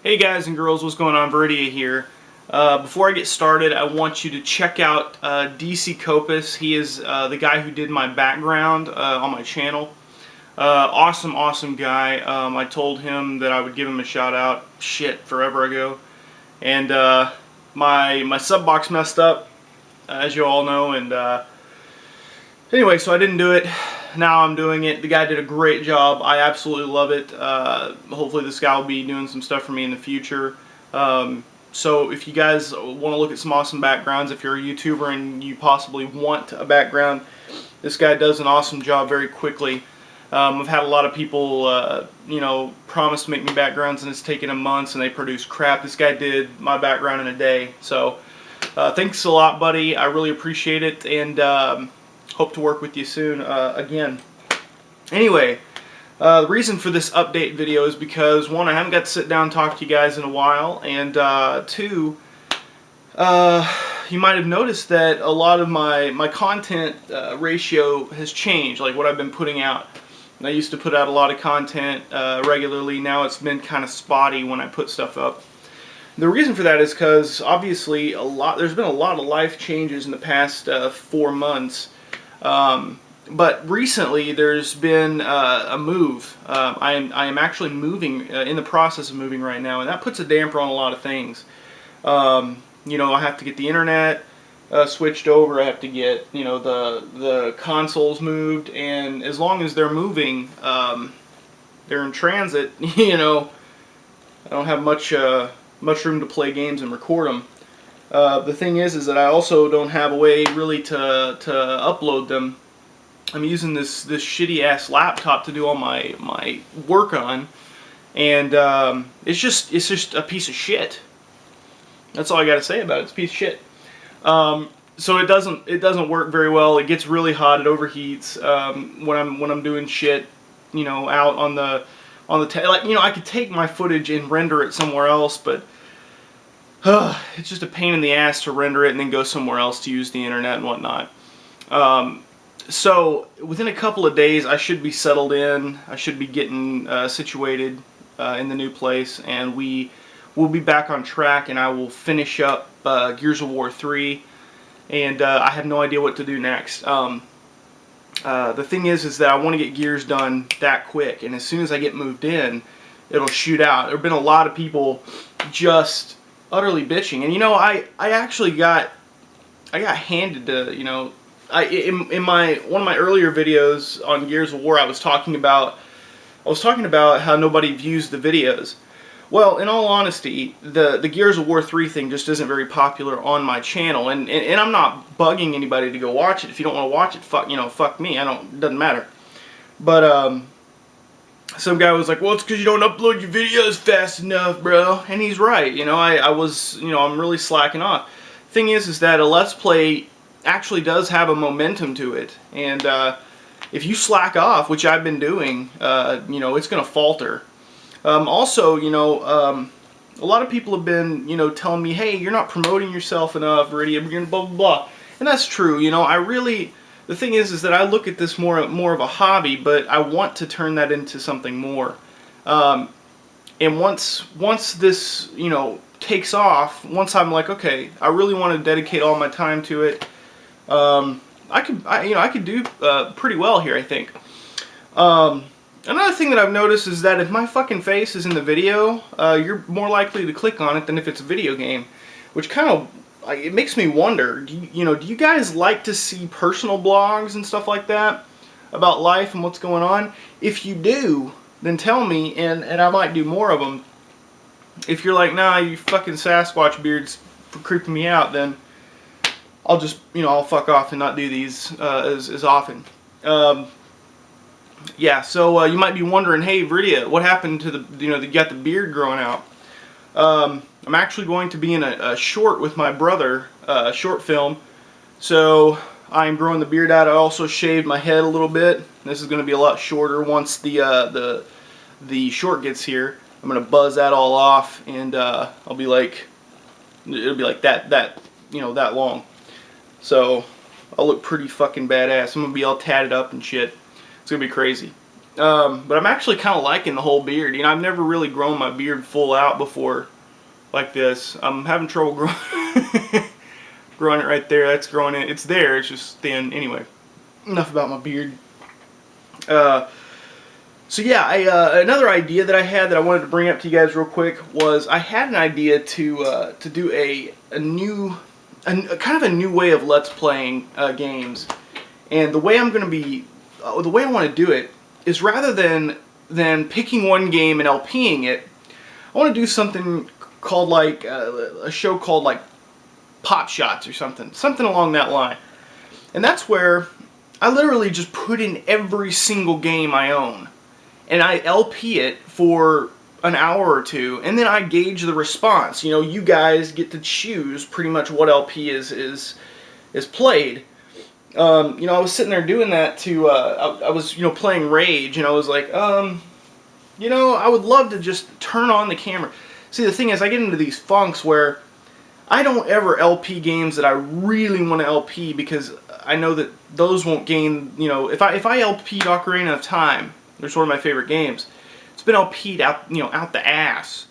Hey guys and girls, what's going on? Veridia here. Before I get started, I want you to check out DC Copus. He is the guy who did my background on my channel. Awesome guy. I told him that I would give him a shout out, forever ago. And my sub box messed up, as you all know, and anyway, so I didn't do it. Now I'm doing it. The guy did a great job. I absolutely love it. Hopefully this guy will be doing some stuff for me in the future. So if you guys want to look at some awesome backgrounds, if you're a YouTuber and you possibly want a background, this guy does an awesome job very quickly. I've had a lot of people, promise to make me backgrounds, and it's taken them months, and they produce crap. This guy did my background in a day. So thanks a lot, buddy. I really appreciate it, and hope to work with you soon again. Anyway, the reason for this update video is because, one, I haven't got to sit down and talk to you guys in a while, and two, you might have noticed that a lot of my content ratio has changed, like what I've been putting out. I used to put out a lot of content regularly. Now it's been kind of spotty when I put stuff up. The reason for that is because, obviously, there's been a lot of life changes in the past 4 months. But recently there's been a move. I am actually moving, in the process of moving right now, and that puts a damper on a lot of things. I have to get the internet switched over. I have to get the consoles moved, and as long as they're moving, they're in transit. I don't have much room to play games and record them. The thing is that I also don't have a way really to upload them. I'm using this shitty ass laptop to do all my work on, and it's just a piece of shit. That's all I got to say about it. It's a piece of shit. So it doesn't work very well. It gets really hot. It overheats when I'm doing shit. Out on the I could take my footage and render it somewhere else, but it's just a pain in the ass to render it and then go somewhere else to use the internet and whatnot. So within a couple of days I should be settled in. I should be getting situated in the new place, and we will be back on track, and I will finish up Gears of War 3, and I have no idea what to do next. The thing is that I want to get Gears done that quick, and as soon as I get moved in, it'll shoot out. There have been a lot of people just utterly bitching, and I actually got handed to, in one of my earlier videos on Gears of War, I was talking about how nobody views the videos. Well, in all honesty, the Gears of War 3 thing just isn't very popular on my channel, and I'm not bugging anybody to go watch it. If you don't want to watch it, fuck me. It doesn't matter. But some guy was like, well, it's because you don't upload your videos fast enough, bro. And he's right. I'm really slacking off. Thing is that a Let's Play actually does have a momentum to it. And if you slack off, which I've been doing, it's going to falter. Also, a lot of people have been, telling me, hey, you're not promoting yourself enough, Veridia, blah, blah, blah. And that's true. The thing is that I look at this more of a hobby, but I want to turn that into something more. And once this, takes off, once I'm like, okay, I really want to dedicate all my time to it, I could do pretty well here, I think. Another thing that I've noticed is that if my fucking face is in the video, you're more likely to click on it than if it's a video game, which kind of, it makes me wonder, do you guys like to see personal blogs and stuff like that about life and what's going on? If you do, then tell me, and I might do more of them. If you're like, nah, you fucking Sasquatch beard's creeping me out, then I'll just, I'll fuck off and not do these as often. Yeah, so you might be wondering, hey, Veridia, what happened to you got the beard growing out? I'm actually going to be in a short with my brother, a short film. So I'm growing the beard out. I also shaved my head a little bit. This is going to be a lot shorter once the short gets here. I'm going to buzz that all off, and it'll be like that long. So I'll look pretty fucking badass. I'm going to be all tatted up and shit. It's going to be crazy. But I'm actually kind of liking the whole beard. You know, I've never really grown my beard full out before like this. I'm having trouble growing it right there. That's growing in. It's there. It's just thin. Anyway, enough about my beard. So yeah, another idea that I had that I wanted to bring up to you guys real quick was I had an idea to do a kind of a new way of Let's Playing games, and the way I'm going to be, the way I want to do it is rather than picking one game and LPing it, I want to do something called like a show called like Pop Shots or something along that line, and that's where I literally just put in every single game I own. And I LP it for an hour or two, and then I gauge the response. You know, you guys get to choose pretty much what LP is played. You know, I was sitting there doing that to, I was, you know, playing Rage, and I was like, you know, I would love to just turn on the camera. See, the thing is, I get into these funks where I don't ever LP games that I really want to LP because I know that those won't gain, you know, if I LP Ocarina of Time, they're sort of my favorite games. It's been LP'd out, you know, out the ass.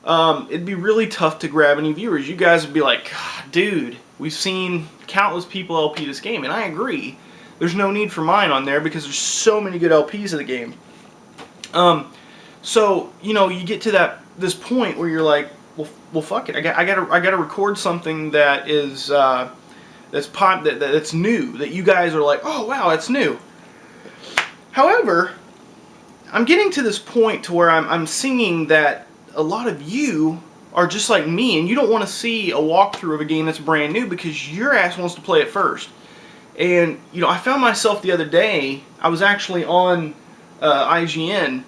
It'd be really tough to grab any viewers. You guys would be like, dude, we've seen countless people LP this game, and I agree. There's no need for mine on there because there's so many good LPs of the game. So you know, you get to this point where you're like, well, fuck it. I gotta record something that is that's new. That you guys are like, oh wow, that's new. However, I'm getting to this point to where I'm seeing that a lot of you are just like me, and you don't want to see a walkthrough of a game that's brand new because your ass wants to play it first. And you know, I found myself the other day. I was actually on IGN.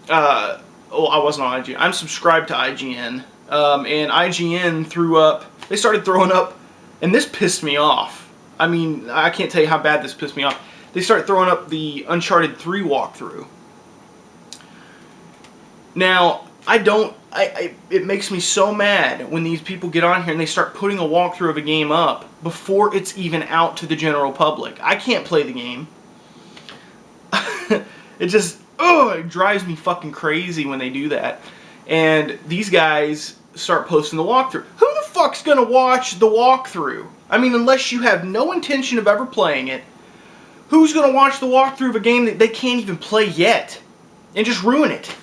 I wasn't on IGN. I'm subscribed to IGN, and IGN threw up. They started throwing up, and this pissed me off. I mean, I can't tell you how bad this pissed me off. They started throwing up the Uncharted 3 walkthrough. Now, it makes me so mad when these people get on here and they start putting a walkthrough of a game up before it's even out to the general public. I can't play the game. It just, it drives me fucking crazy when they do that. And these guys start posting the walkthrough. Who the fuck's gonna watch the walkthrough? I mean, unless you have no intention of ever playing it, who's gonna watch the walkthrough of a game that they can't even play yet and just ruin it?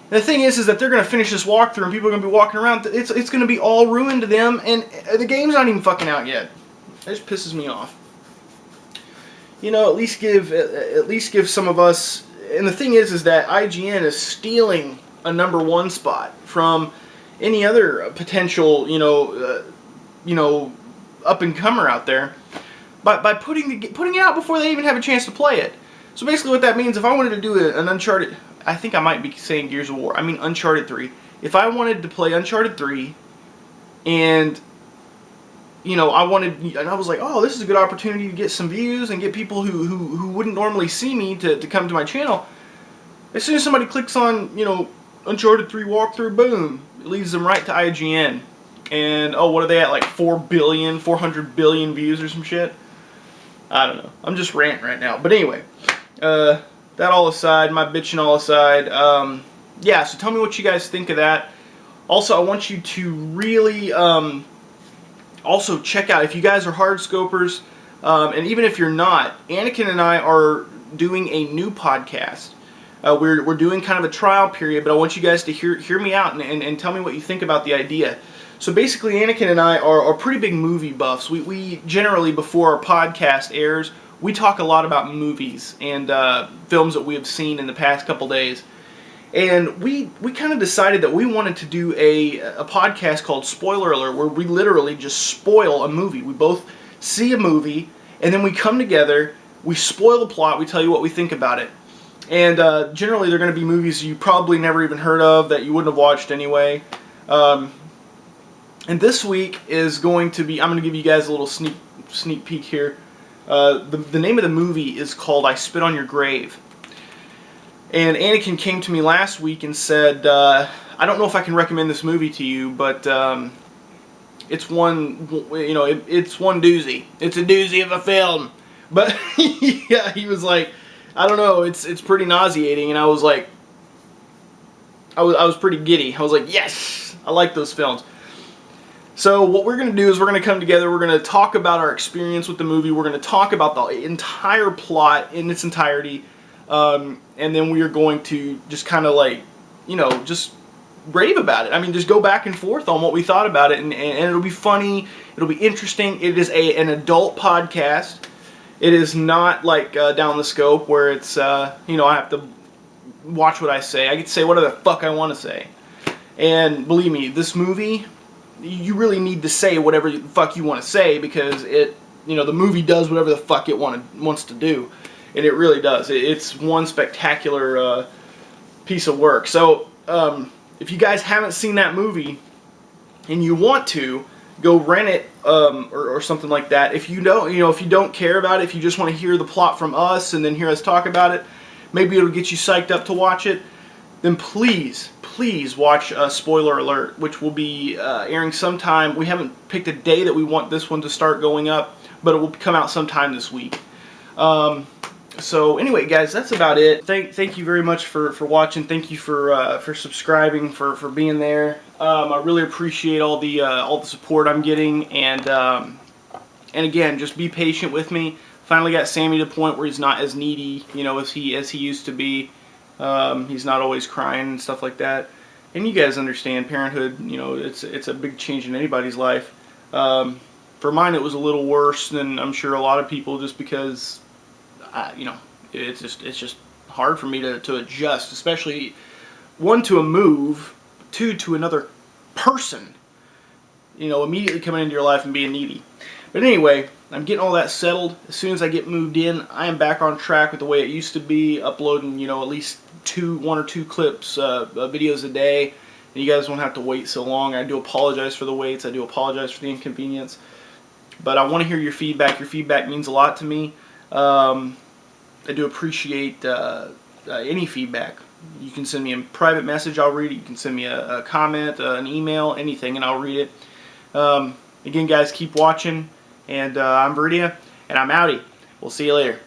And the thing is that they're going to finish this walkthrough and people are going to be walking around. It's going to be all ruined to them, and the game's not even fucking out yet. That just pisses me off. You know, at least give some of us. And the thing is that IGN is stealing a #1 spot from any other potential, you know, up and comer out there by putting it out before they even have a chance to play it. So basically, what that means, if I wanted to do an Uncharted. I think I might be saying Gears of War. I mean Uncharted 3. If I wanted to play Uncharted 3, and you know, I was like, oh, this is a good opportunity to get some views and get people who wouldn't normally see me to come to my channel. As soon as somebody clicks on, you know, Uncharted 3 walkthrough, boom, it leads them right to IGN. And oh, what are they at? Like 400 billion views or some shit? I don't know. I'm just ranting right now. But anyway, that all aside, my bitching all aside, yeah, so tell me what you guys think of that. Also, I want you to really also check out, if you guys are hard scopers, and even if you're not, Anakin and I are doing a new podcast. We're doing kind of a trial period, but I want you guys to hear me out and tell me what you think about the idea. So basically, Anakin and I are pretty big movie buffs. We generally, before our podcast airs, we talk a lot about movies and films that we have seen in the past couple days. And we kind of decided that we wanted to do a podcast called Spoiler Alert, where we literally just spoil a movie. We both see a movie, and then we come together, we spoil the plot, we tell you what we think about it. And generally they're going to be movies you probably never even heard of, that you wouldn't have watched anyway. And this week is going to be, I'm going to give you guys a little sneak peek here. The name of the movie is called I Spit on Your Grave. And Anakin came to me last week and said, I don't know if I can recommend this movie to you, but it's one, you know, it's one doozy. It's a doozy of a film. But yeah, he was like, I don't know. It's pretty nauseating, and I was like, I was pretty giddy. I was like, yes, I like those films. So what we're going to do is we're going to come together. We're going to talk about our experience with the movie. We're going to talk about the entire plot in its entirety, and then we are going to just kind of like, just rave about it. I mean, just go back and forth on what we thought about it, and it'll be funny. It'll be interesting. It is an adult podcast. It is not like Down the Scope where it's, I have to watch what I say. I get to say whatever the fuck I want to say. And believe me, this movie, you really need to say whatever the fuck you want to say, because the movie does whatever the fuck it wants to do. And it really does. It's one spectacular piece of work. So, if you guys haven't seen that movie and you want to, go rent it or something like that. If you don't, if you don't care about it, if you just want to hear the plot from us and then hear us talk about it, maybe it'll get you psyched up to watch it, then please watch Spoiler Alert, which will be airing sometime. We haven't picked a day that we want this one to start going up, but it will come out sometime this week. So anyway, guys, that's about it. Thank you very much for watching. Thank you for subscribing, for being there. I really appreciate all the support I'm getting, and again, just be patient with me. Finally got Sammy to the point where he's not as needy, as he used to be. He's not always crying and stuff like that. And you guys understand, parenthood, it's a big change in anybody's life. For mine, it was a little worse than I'm sure a lot of people, just because, it's just hard for me to adjust, especially, one, to a move, two, to another person, immediately coming into your life and being needy. But anyway, I'm getting all that settled. As soon as I get moved in, I am back on track with the way it used to be, uploading, at least one or two clips, videos a day, and you guys won't have to wait so long. I do apologize for the waits. I do apologize for the inconvenience. But I want to hear your feedback. Your feedback means a lot to me. I do appreciate any feedback. You can send me a private message, I'll read it. You can send me a comment, an email, anything, and I'll read it. Again, guys, keep watching. And I'm Viridia, and I'm outie. We'll see you later.